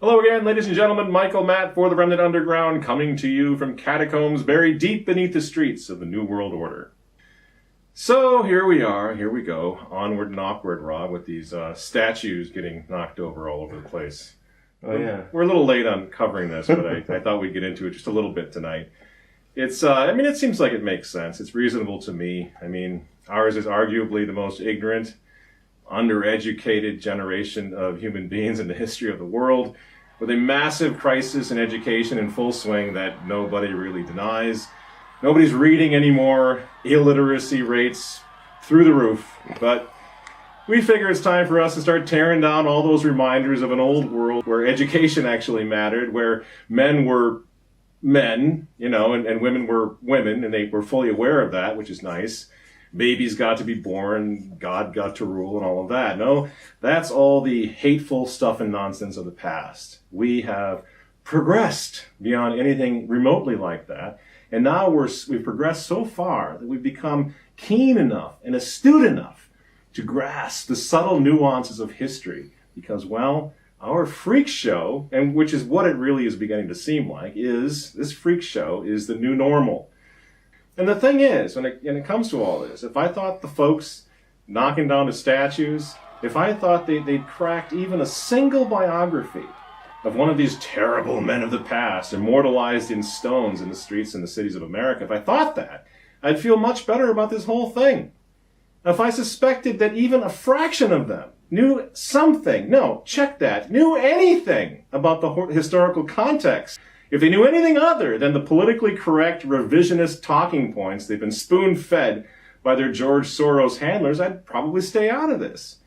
Hello again, ladies and gentlemen. Michael Matt for the Remnant Underground, coming to you from catacombs buried deep beneath the streets of the New World Order. So here we are, here we go, onward and awkward, Rob, with these statues getting knocked over all over the place. Oh yeah, we're a little late on covering this, but I thought we'd get into it just a little bit tonight. It's, it seems like it makes sense. It's reasonable to me. I mean, ours is arguably the most ignorant, undereducated generation of human beings in the history of the world, with a massive crisis in education in full swing that nobody really denies. Nobody's reading anymore, illiteracy rates through the roof, but we figure it's time for us to start tearing down all those reminders of an old world where education actually mattered, where men were men, and women were women, and they were fully aware of that, which is nice. Babies got to be born, God got to rule, and all of that. No, that's all the hateful stuff and nonsense of the past. We have progressed beyond anything remotely like that, and now we've progressed so far that we've become keen enough and astute enough to grasp the subtle nuances of history, because, well, our freak show, and which is what it really is beginning to seem like, is this freak show is the new normal. And the thing is, when it comes to all this, if I thought the folks knocking down the statues, if I thought they'd cracked even a single biography of one of these terrible men of the past, immortalized in stones in the streets and the cities of America, if I thought that, I'd feel much better about this whole thing. If I suspected that even a fraction of them knew something, knew anything about the historical context, if they knew anything other than the politically correct revisionist talking points they've been spoon-fed by their George Soros handlers, I'd probably stay out of this.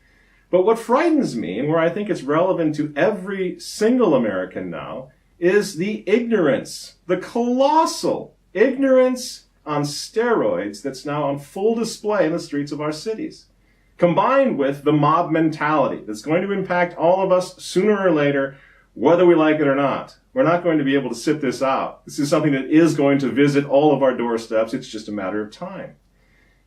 But what frightens me, and where I think it's relevant to every single American now, is the ignorance, the colossal ignorance on steroids that's now on full display in the streets of our cities, combined with the mob mentality that's going to impact all of us sooner or later, whether we like it or not. We're not going to be able to sit this out. This is something that is going to visit all of our doorsteps. It's just a matter of time.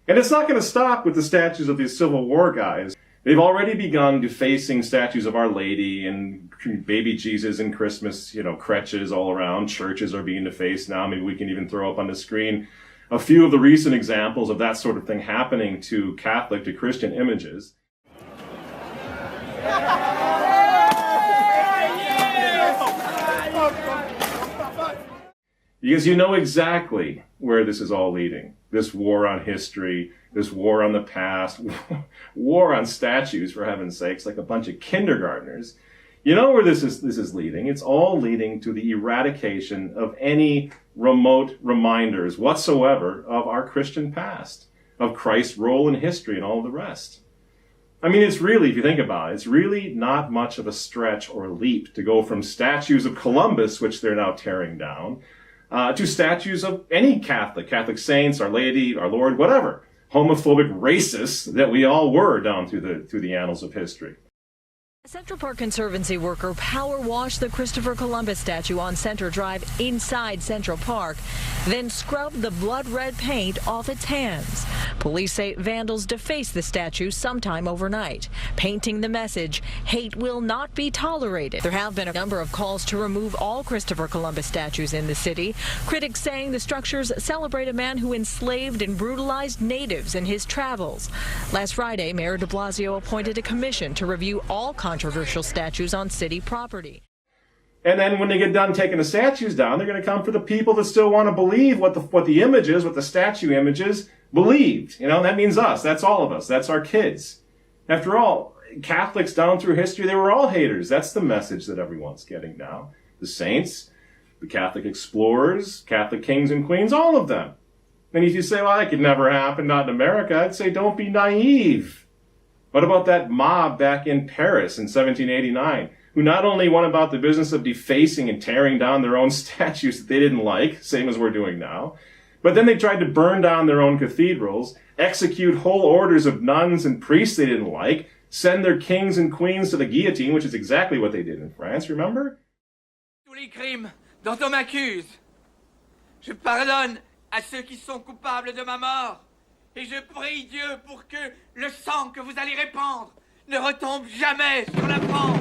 And it's not going to stop with the statues of these Civil War guys. They've already begun defacing statues of Our Lady and baby Jesus and Christmas, crutches all around. Churches are being defaced now. Maybe we can even throw up on the screen a few of the recent examples of that sort of thing happening to Catholic, to Christian images. Because you know exactly where this is all leading. This war on history, this war on the past, war on statues, for heaven's sakes, like a bunch of kindergartners. You know where this is leading. It's all leading to the eradication of any remote reminders whatsoever of our Christian past, of Christ's role in history and all the rest. I mean, it's really, if you think about it, it's really not much of a stretch or leap to go from statues of Columbus, which they're now tearing down, to statues of any Catholic saints, Our Lady, Our Lord, whatever, homophobic racists that we all were down through the annals of history. A Central Park Conservancy worker power washed the Christopher Columbus statue on Center Drive inside Central Park, then scrubbed the blood red paint off its hands. Police say vandals defaced the statue sometime overnight, painting the message, "Hate will not be tolerated." There have been a number of calls to remove all Christopher Columbus statues in the city. Critics saying the structures celebrate a man who enslaved and brutalized natives in his travels. Last Friday, Mayor de Blasio appointed a commission to review all controversial statues on city property. And then when they get done taking the statues down, they're going to come for the people that still want to believe what the images, what the statue images believed. That means us. That's all of us. That's our kids. After all, Catholics down through history, they were all haters. That's the message that everyone's getting now. The saints, the Catholic explorers, Catholic kings and queens, all of them. And if you say, well, that could never happen, not in America, I'd say don't be naive. What about that mob back in Paris in 1789, who not only went about the business of defacing and tearing down their own statues that they didn't like, same as we're doing now, but then they tried to burn down their own cathedrals, execute whole orders of nuns and priests they didn't like, send their kings and queens to the guillotine, which is exactly what they did in France, remember? Tous les crimes dont on m'accuse, je pardonne à ceux qui sont coupables de ma mort. Et je prie Dieu pour que le sang que vous allez répandre ne retombe jamais sur la France.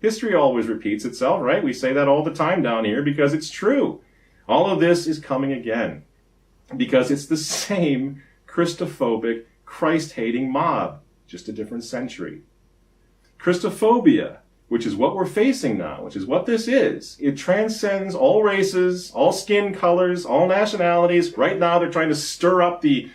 History always repeats itself, right? We say that all the time down here because it's true. All of this is coming again because it's the same Christophobic, Christ-hating mob, just a different century. Christophobia, which is what we're facing now, which is what this is. It transcends all races, all skin colors, all nationalities. Right now they're trying to stir up the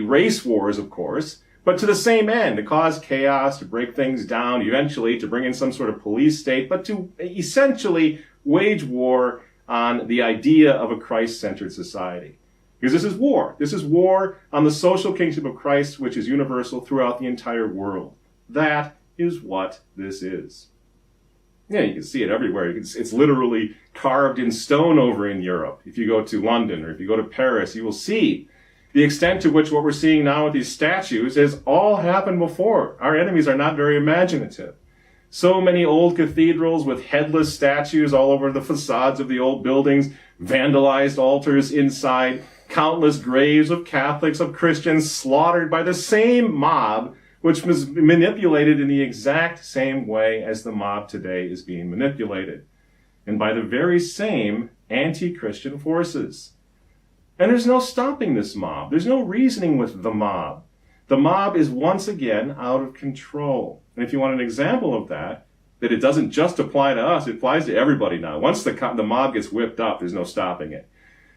race wars, of course, but to the same end, to cause chaos, to break things down, eventually to bring in some sort of police state, but to essentially wage war on the idea of a Christ-centered society. Because this is war. This is war on the social kingship of Christ, which is universal throughout the entire world. That is what this is. Yeah, you can see it everywhere. It's literally carved in stone over in Europe. If you go to London or if you go to Paris, you will see the extent to which what we're seeing now with these statues has all happened before. Our enemies are not very imaginative. So many old cathedrals with headless statues all over the facades of the old buildings, vandalized altars inside, countless graves of Catholics, of Christians slaughtered by the same mob, which was manipulated in the exact same way as the mob today is being manipulated, and by the very same anti-Christian forces. And there's no stopping this mob. There's no reasoning with the mob. The mob is once again out of control. And if you want an example of that it doesn't just apply to us, it applies to everybody now. Once the mob gets whipped up, there's no stopping it.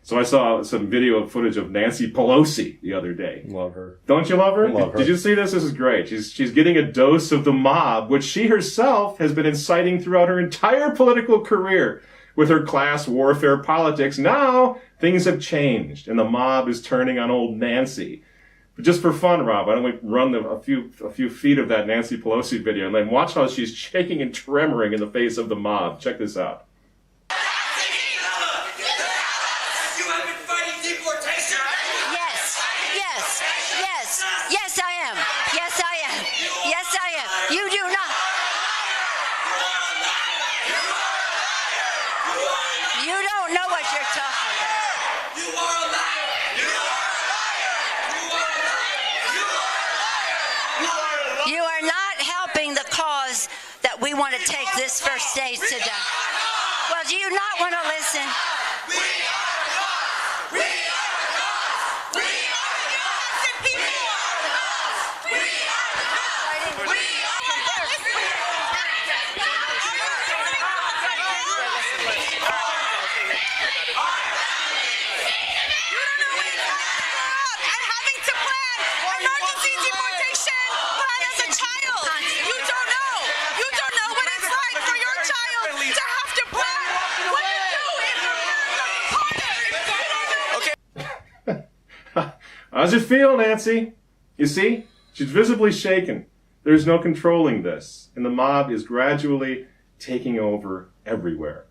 So I saw some video footage of Nancy Pelosi the other day. Love her. Don't you love her? Love her. Did you see this? This is great. She's getting a dose of the mob, which she herself has been inciting throughout her entire political career with her class warfare politics. Now things have changed, and the mob is turning on old Nancy. But just for fun, Rob, why don't we run a few feet of that Nancy Pelosi video and then watch how she's shaking and tremoring in the face of the mob. Check this out. Yes, I am. Yes, I am. Yes, I am. You do not. You don't know what you're talking about. You are a liar! You are a liar! You are a liar! You are a liar! You are not helping the cause that we want to take this first stage today. Well, do you not want to listen? We are a cause! We are a cause! We are a cause! We are a cause! We are a cause! We are How's it feel, Nancy? You see? She's visibly shaken. There's no controlling this. And the mob is gradually taking over everywhere.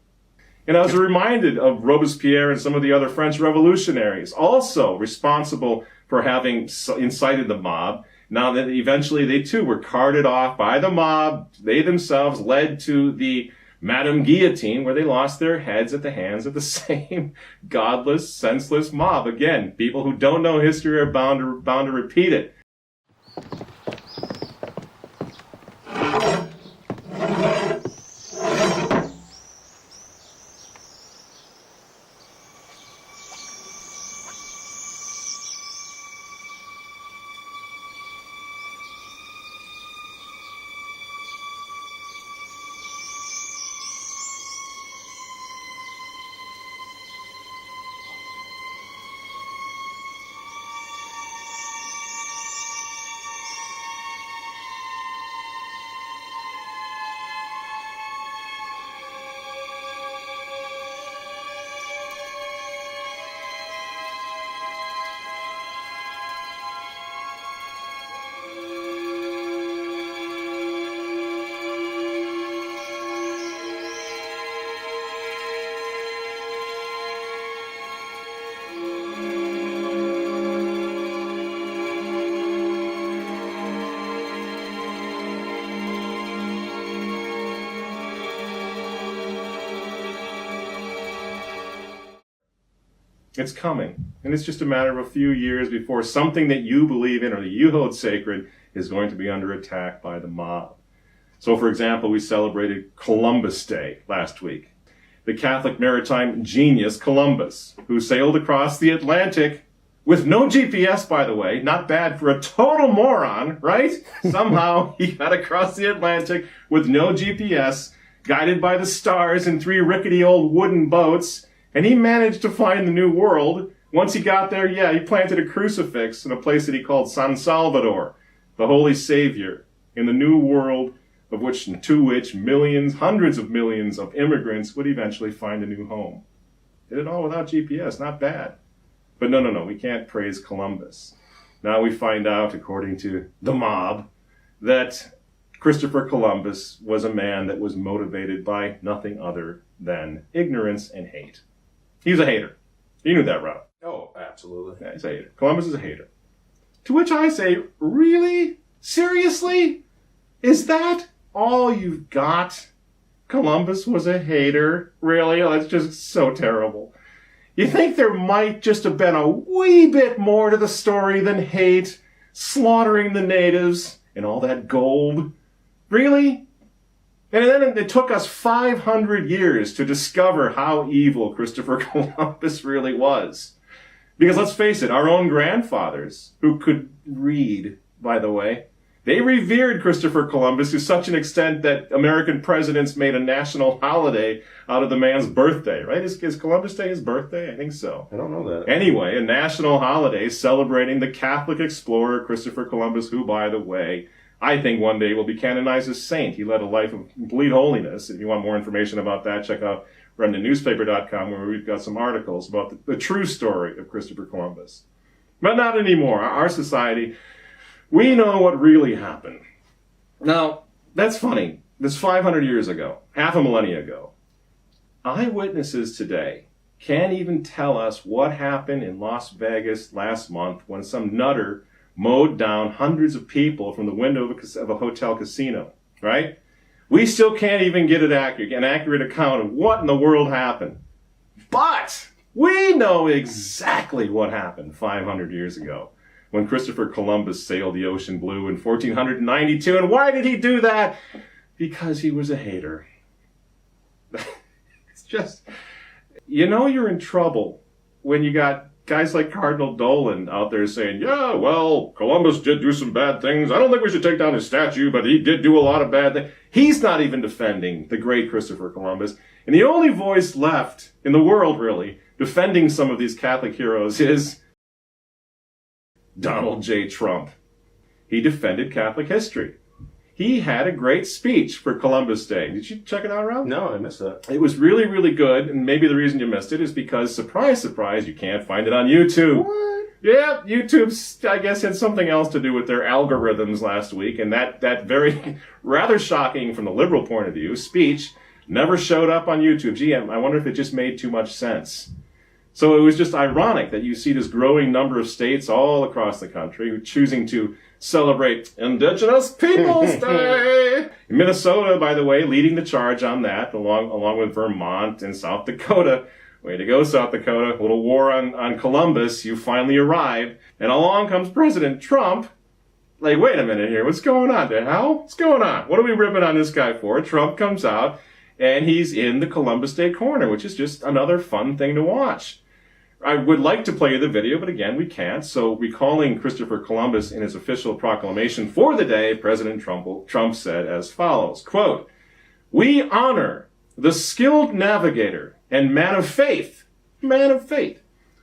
And I was reminded of Robespierre and some of the other French revolutionaries, also responsible for having incited the mob. Now that eventually they too were carted off by the mob, they themselves led to the Madame Guillotine, where they lost their heads at the hands of the same godless, senseless mob. Again, people who don't know history are bound to repeat it. It's coming, and it's just a matter of a few years before something that you believe in or that you hold sacred is going to be under attack by the mob. So, for example, we celebrated Columbus Day last week. The Catholic maritime genius Columbus, who sailed across the Atlantic with no GPS, by the way. Not bad for a total moron, right? Somehow he got across the Atlantic with no GPS, guided by the stars in 3 rickety old wooden boats, and he managed to find the New World. Once he got there, he planted a crucifix in a place that he called San Salvador, the Holy Savior, in the New World, to which millions, hundreds of millions of immigrants would eventually find a new home. Did it all without GPS, not bad. But no, we can't praise Columbus. Now we find out, according to the mob, that Christopher Columbus was a man that was motivated by nothing other than ignorance and hate. He was a hater. You knew that, Rob. Oh, absolutely. Yeah, he's a hater. Columbus is a hater. To which I say, really? Seriously? Is that all you've got? Columbus was a hater? Really? Oh, that's just so terrible. You think there might just have been a wee bit more to the story than hate, slaughtering the natives, and all that gold? Really? And then it took us 500 years to discover how evil Christopher Columbus really was. Because let's face it, our own grandfathers, who could read, by the way, they revered Christopher Columbus to such an extent that American presidents made a national holiday out of the man's birthday, right? Is Columbus Day his birthday? I think so. I don't know that. Anyway, a national holiday celebrating the Catholic explorer Christopher Columbus, who, by the way, I think one day will be canonized as saint. He led a life of complete holiness. If you want more information about that, check out remnantnewspaper.com, where we've got some articles about the true story of Christopher Columbus. But not anymore. Our society, we know what really happened. Now, that's funny. That's 500 years ago, half a millennia ago. Eyewitnesses today can't even tell us what happened in Las Vegas last month when some nutter mowed down hundreds of people from the window of a hotel casino, right? We still can't even get an accurate account of what in the world happened. But we know exactly what happened 500 years ago when Christopher Columbus sailed the ocean blue in 1492. And why did he do that? Because he was a hater. It's just, you're in trouble when you got guys like Cardinal Dolan out there saying, yeah, well, Columbus did do some bad things. I don't think we should take down his statue, but he did do a lot of bad things. He's not even defending the great Christopher Columbus. And the only voice left in the world, really, defending some of these Catholic heroes is Donald J. Trump. He defended Catholic history. He had a great speech for Columbus Day. Did you check it out, Rob? No, I missed that. It was really, really good, and maybe the reason you missed it is because, surprise, surprise, you can't find it on YouTube. What? Yeah, YouTube, I guess, had something else to do with their algorithms last week, and that very, rather shocking from the liberal point of view, speech never showed up on YouTube. Gee, I wonder if it just made too much sense. So it was just ironic that you see this growing number of states all across the country choosing to celebrate Indigenous Peoples Day. Minnesota, by the way, leading the charge on that, along with Vermont and South Dakota. Way to go, South Dakota. A little war on Columbus. You finally arrived. And along comes President Trump. Like, wait a minute here. What's going on? The hell? What's going on? What are we ripping on this guy for? Trump comes out, and he's in the Columbus Day corner, which is just another fun thing to watch. I would like to play you the video, but again, we can't. So recalling Christopher Columbus in his official proclamation for the day, President Trump said as follows, quote, "We honor the skilled navigator and man of faith,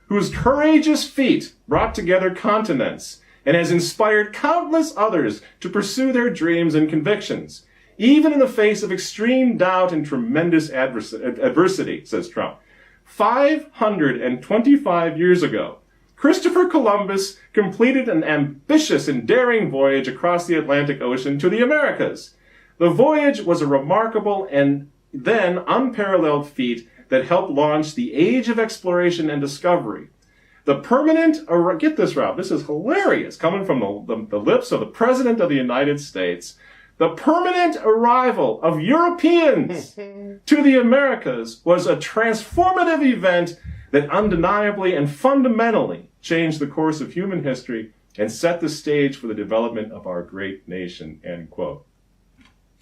whose courageous feat brought together continents and has inspired countless others to pursue their dreams and convictions, even in the face of extreme doubt and tremendous adversity," says Trump. 525 years ago, Christopher Columbus completed an ambitious and daring voyage across the Atlantic Ocean to the Americas. The voyage was a remarkable and then unparalleled feat that helped launch the age of exploration and discovery. The permanent, get this, Rob, this is hilarious, coming from the lips of the President of the United States. The permanent arrival of Europeans to the Americas was a transformative event that undeniably and fundamentally changed the course of human history and set the stage for the development of our great nation, end quote.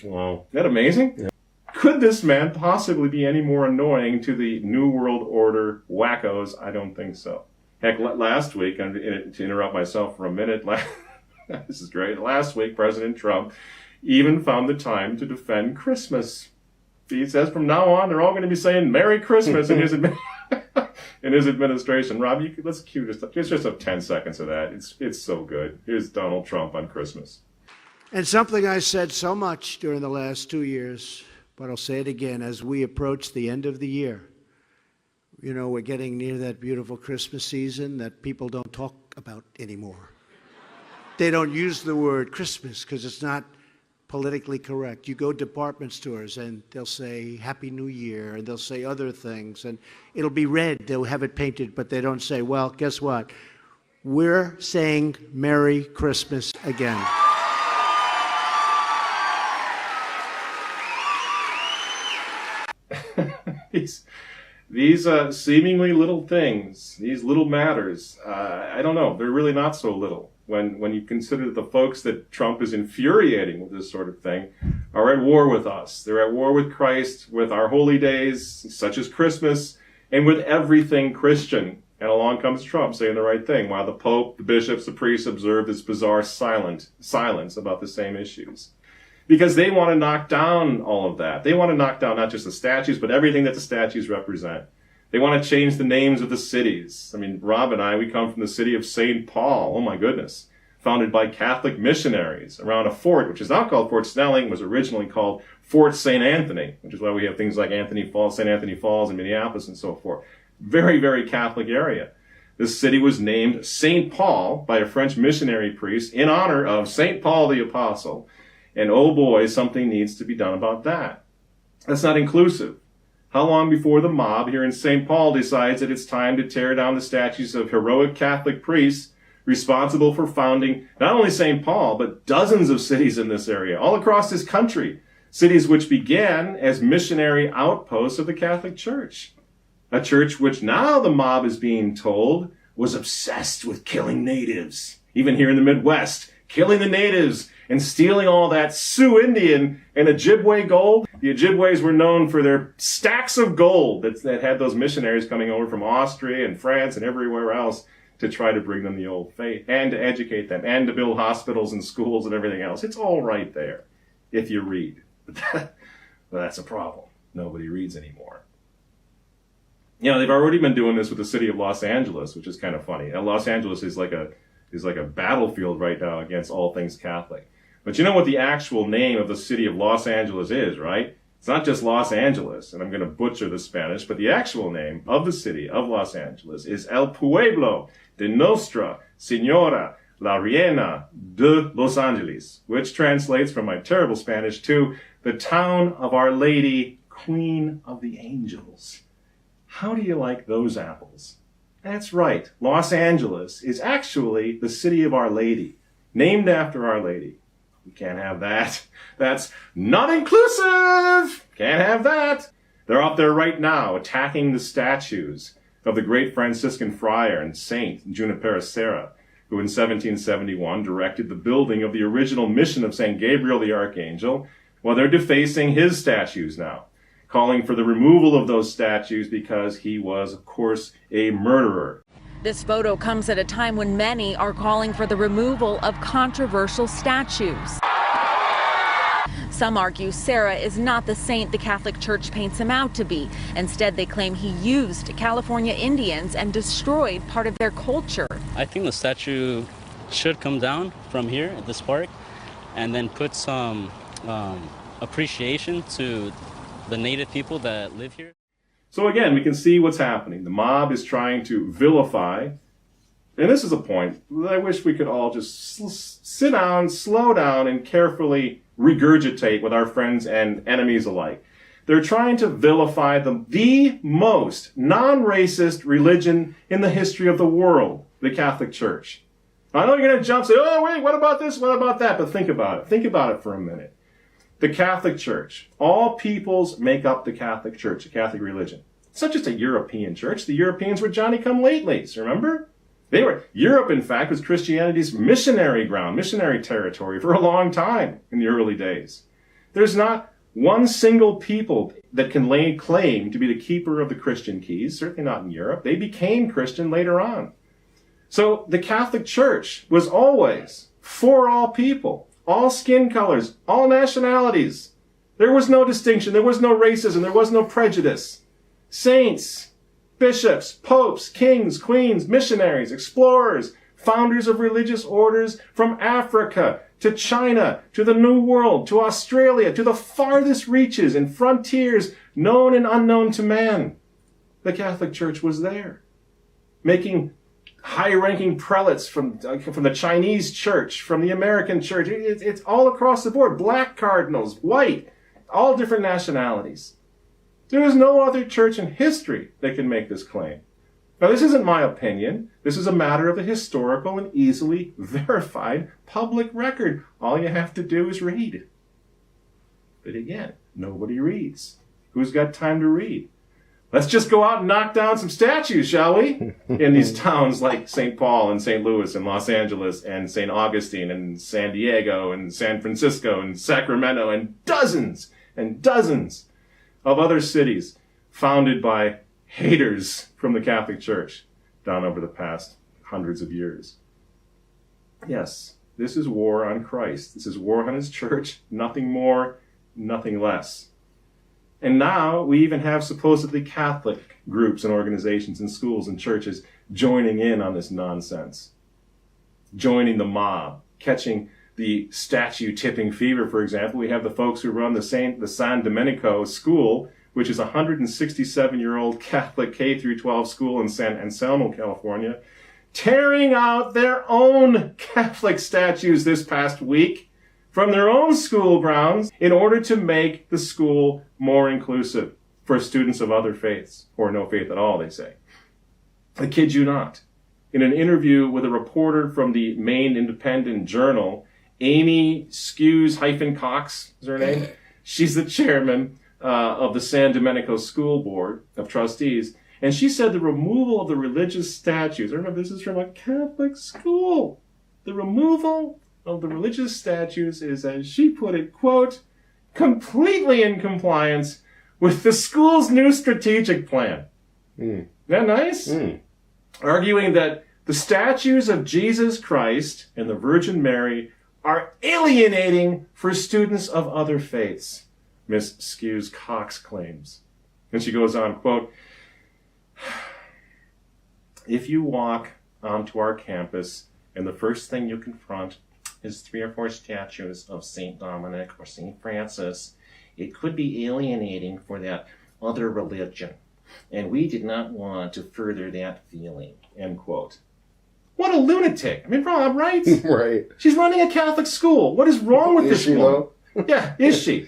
Wow. Isn't that amazing? Yeah. Could this man possibly be any more annoying to the New World Order wackos? I don't think so. Heck, last week, to interrupt myself for a minute, this is great. Last week, President Trump even found the time to defend Christmas. He says from now on, they're all going to be saying Merry Christmas in his administration. Rob, let's cue just up 10 seconds of that. It's so good. Here's Donald Trump on Christmas. And something I said so much during the last 2 years, but I'll say it again as we approach the end of the year. You know, we're getting near that beautiful Christmas season that people don't talk about anymore. They don't use the word Christmas because it's not politically correct. You go department stores and they'll say Happy New Year and they'll say other things and it'll be red. They'll have it painted, but they don't say, well, guess what? We're saying Merry Christmas again. These seemingly little things, these little matters, I don't know, they're really not so little. When you consider that the folks that Trump is infuriating with this sort of thing are at war with us. They're at war with Christ, with our holy days, such as Christmas, and with everything Christian. And along comes Trump saying the right thing, while the Pope, the bishops, the priests observe this bizarre silence about the same issues. Because they want to knock down all of that. They want to knock down not just the statues, but everything that the statues represent. They want to change the names of the cities. I mean, Rob and I, we come from the city of St. Paul. Oh my goodness. Founded by Catholic missionaries around a fort, which is now called Fort Snelling, was originally called Fort St. Anthony, which is why we have things like St. Anthony Falls in Minneapolis and so forth. Very, very Catholic area. This city was named St. Paul by a French missionary priest in honor of St. Paul the Apostle. And oh boy, something needs to be done about that. That's not inclusive. How long before the mob here in St. Paul decides that it's time to tear down the statues of heroic Catholic priests responsible for founding not only St. Paul, but dozens of cities in this area, all across this country, cities which began as missionary outposts of the Catholic Church. A church which now the mob is being told was obsessed with killing natives. Even here in the Midwest, killing the natives and stealing all that Sioux Indian and Ojibwe gold. The Ojibways were known for their stacks of gold that had those missionaries coming over from Austria and France and everywhere else to try to bring them the old faith and to educate them and to build hospitals and schools and everything else. It's all right there if you read. But that's a problem. Nobody reads anymore. You know, they've already been doing this with the city of Los Angeles, which is kind of funny. Now, Los Angeles is like a battlefield right now against all things Catholic. But you know what the actual name of the city of Los Angeles is, right? It's not just Los Angeles, and I'm going to butcher the Spanish, but the actual name of the city of Los Angeles is El Pueblo de Nostra Señora la Reina de Los Angeles, which translates from my terrible Spanish to the town of Our Lady, Queen of the Angels. How do you like those apples? That's right. Los Angeles is actually the city of Our Lady, named after Our Lady. We can't have that. That's not inclusive. Can't have that. They're up there right now attacking the statues of the great Franciscan friar and saint Junipero Serra, who in 1771 directed the building of the original mission of St. Gabriel the Archangel. Well, they're defacing his statues now, calling for the removal of those statues because he was, of course, a murderer. This photo comes at a time when many are calling for the removal of controversial statues. Some argue Serra is not the saint the Catholic Church paints him out to be. Instead, they claim he used California Indians and destroyed part of their culture. I think the statue should come down from here at this park and then put some appreciation to the native people that live here. So again, we can see what's happening. The mob is trying to vilify. And this is a point that I wish we could all just sit down, slow down, and carefully regurgitate with our friends and enemies alike. They're trying to vilify the most non-racist religion in the history of the world, the Catholic Church. I know you're going to jump and say, oh, wait, what about this? What about that? But think about it. Think about it for a minute. The Catholic Church. All peoples make up the Catholic Church, the Catholic religion. It's not just a European church. The Europeans were Johnny-come-latelys, remember? Europe, in fact, was Christianity's missionary ground, missionary territory for a long time in the early days. There's not one single people that can lay claim to be the keeper of the Christian keys, certainly not in Europe. They became Christian later on. So the Catholic Church was always for all people, all skin colors, all nationalities. There was no distinction. There was no racism. There was no prejudice. Saints, bishops, popes, kings, queens, missionaries, explorers, founders of religious orders from Africa to China, to the New World, to Australia, to the farthest reaches and frontiers known and unknown to man. The Catholic Church was there, making high-ranking prelates from the Chinese church, from the American church. It's all across the board. Black cardinals, white, all different nationalities. There is no other church in history that can make this claim. Now, this isn't my opinion. This is a matter of a historical and easily verified public record. All you have to do is read. But again, nobody reads. Who's got time to read? Let's just go out and knock down some statues, shall we? In these towns like St. Paul and St. Louis and Los Angeles and St. Augustine and San Diego and San Francisco and Sacramento and dozens of other cities founded by haters from the Catholic Church down over the past hundreds of years. Yes, this is war on Christ. This is war on his church. Nothing more, nothing less. And now we even have supposedly Catholic groups and organizations and schools and churches joining in on this nonsense. Joining the mob, catching the statue tipping fever, for example. We have the folks who run the San Domenico school, which is a 167-year-old Catholic K-12 school in San Anselmo, California, tearing out their own Catholic statues this past week from their own school grounds in order to make the school more inclusive for students of other faiths, or no faith at all, they say. I kid you not. In an interview with a reporter from the Maine Independent Journal, Amy Skews-Cox is her name. She's the chairman of the San Domenico School Board of Trustees. And she said the removal of the religious statues, remember this is from a Catholic school, the removal of the religious statues is, as she put it, quote, completely in compliance with the school's new strategic plan. Isn't that nice? Arguing that the statues of Jesus Christ and the Virgin Mary are alienating for students of other faiths, Miss Skews-Cox claims. And she goes on, quote, if you walk onto our campus and the first thing you confront is 3 or 4 statues of St. Dominic or St. Francis, it could be alienating for that other religion. And we did not want to further that feeling, end quote. What a lunatic. I mean, Rob, right? Right. She's running a Catholic school. What is wrong with this woman? Though? Yeah, is she?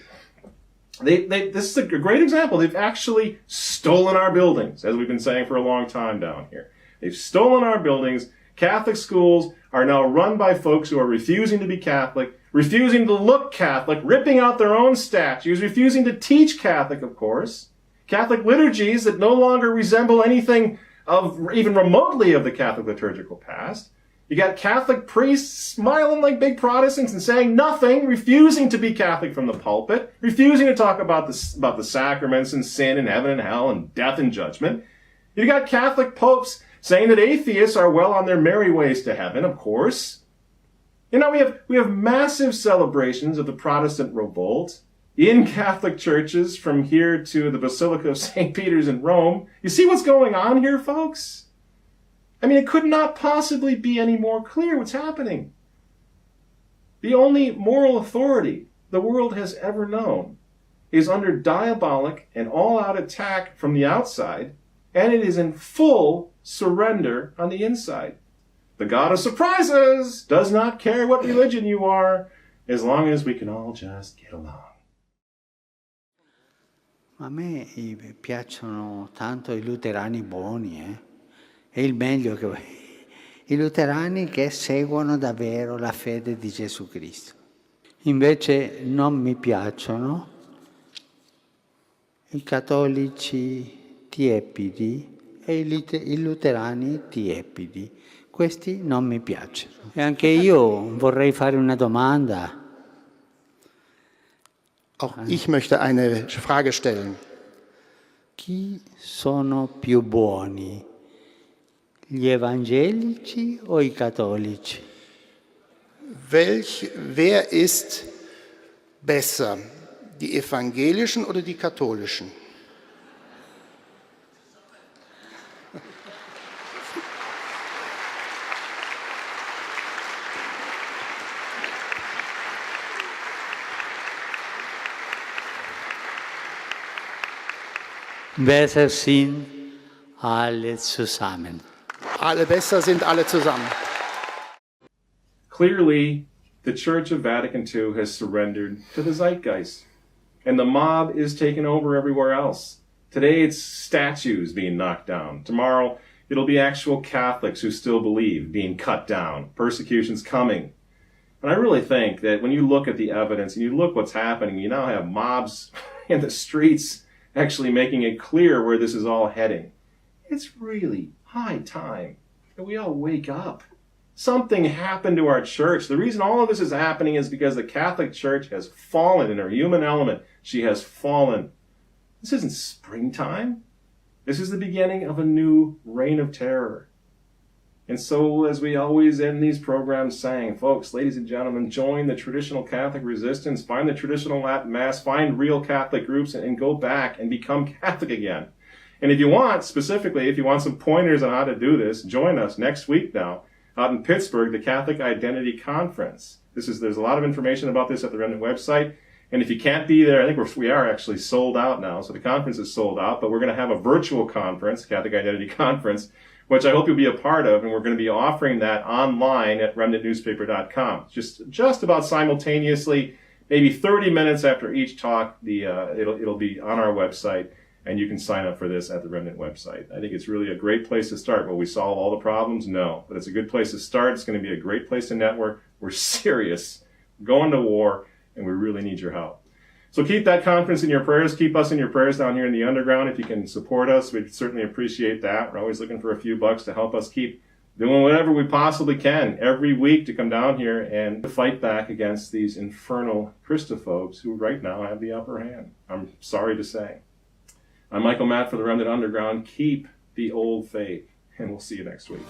This is a great example. They've actually stolen our buildings, as we've been saying for a long time down here. They've stolen our buildings. Catholic schools are now run by folks who are refusing to be Catholic, refusing to look Catholic, ripping out their own statues, refusing to teach Catholic, of course. Catholic liturgies that no longer resemble anything of even remotely of the Catholic liturgical past. You got Catholic priests smiling like big Protestants and saying nothing, refusing to be Catholic from the pulpit, refusing to talk about the sacraments and sin and heaven and hell and death and judgment. You got Catholic popes saying that atheists are well on their merry ways to heaven, of course. You know, we have massive celebrations of the Protestant revolt in Catholic churches from here to the Basilica of St. Peter's in Rome. You see what's going on here, folks? I mean, it could not possibly be any more clear what's happening. The only moral authority the world has ever known is under diabolic and all-out attack from the outside, and it is in full surrender on the inside. The God of surprises does not care what religion you are, as long as we can all just get along. A me piacciono tanto I luterani buoni, È il meglio che i luterani che seguono davvero la fede di Gesù Cristo. Invece non mi piacciono i cattolici tiepidi e i luterani tiepidi. Questi non mi piacciono. E anche io vorrei fare una domanda. Auch ich möchte eine Frage stellen. Chi sono più buoni, gli evangelici o i cattolici? Wer ist besser, die evangelischen oder die katholischen? Besser sind alle zusammen. Alle besser sind alle zusammen. Clearly, the Church of Vatican II has surrendered to the zeitgeist, and the mob is taking over everywhere else. Today, it's statues being knocked down. Tomorrow, it'll be actual Catholics who still believe being cut down. Persecution's coming. And I really think that when you look at the evidence and you look what's happening, you now have mobs in the streets actually making it clear where this is all heading. It's really high time that we all wake up. Something happened to our church. The reason all of this is happening is because the Catholic Church has fallen in her human element. She has fallen. This isn't springtime. This is the beginning of a new reign of terror. And so, as we always end these programs saying, folks, ladies and gentlemen, join the traditional Catholic resistance, find the traditional Latin Mass, find real Catholic groups, and go back and become Catholic again. And if you want, specifically, if you want some pointers on how to do this, join us next week now out in Pittsburgh, the Catholic Identity Conference. There's a lot of information about this at the Remnant website. And if you can't be there, I think we are actually sold out now. So the conference is sold out, but we're going to have a virtual conference, Catholic Identity Conference, which I hope you'll be a part of, and we're going to be offering that online at remnantnewspaper.com. Just about simultaneously, maybe 30 minutes after each talk, it'll be on our website, and you can sign up for this at the Remnant website. I think it's really a great place to start. Will we solve all the problems? No, but it's a good place to start. It's going to be a great place to network. We're serious, going to war, and we really need your help. So keep that conference in your prayers. Keep us in your prayers down here in the underground. If you can support us, we'd certainly appreciate that. We're always looking for a few bucks to help us keep doing whatever we possibly can every week to come down here and to fight back against these infernal Christophobes who right now have the upper hand. I'm sorry to say. I'm Michael Matt for the Remnant Underground. Keep the old faith, and we'll see you next week.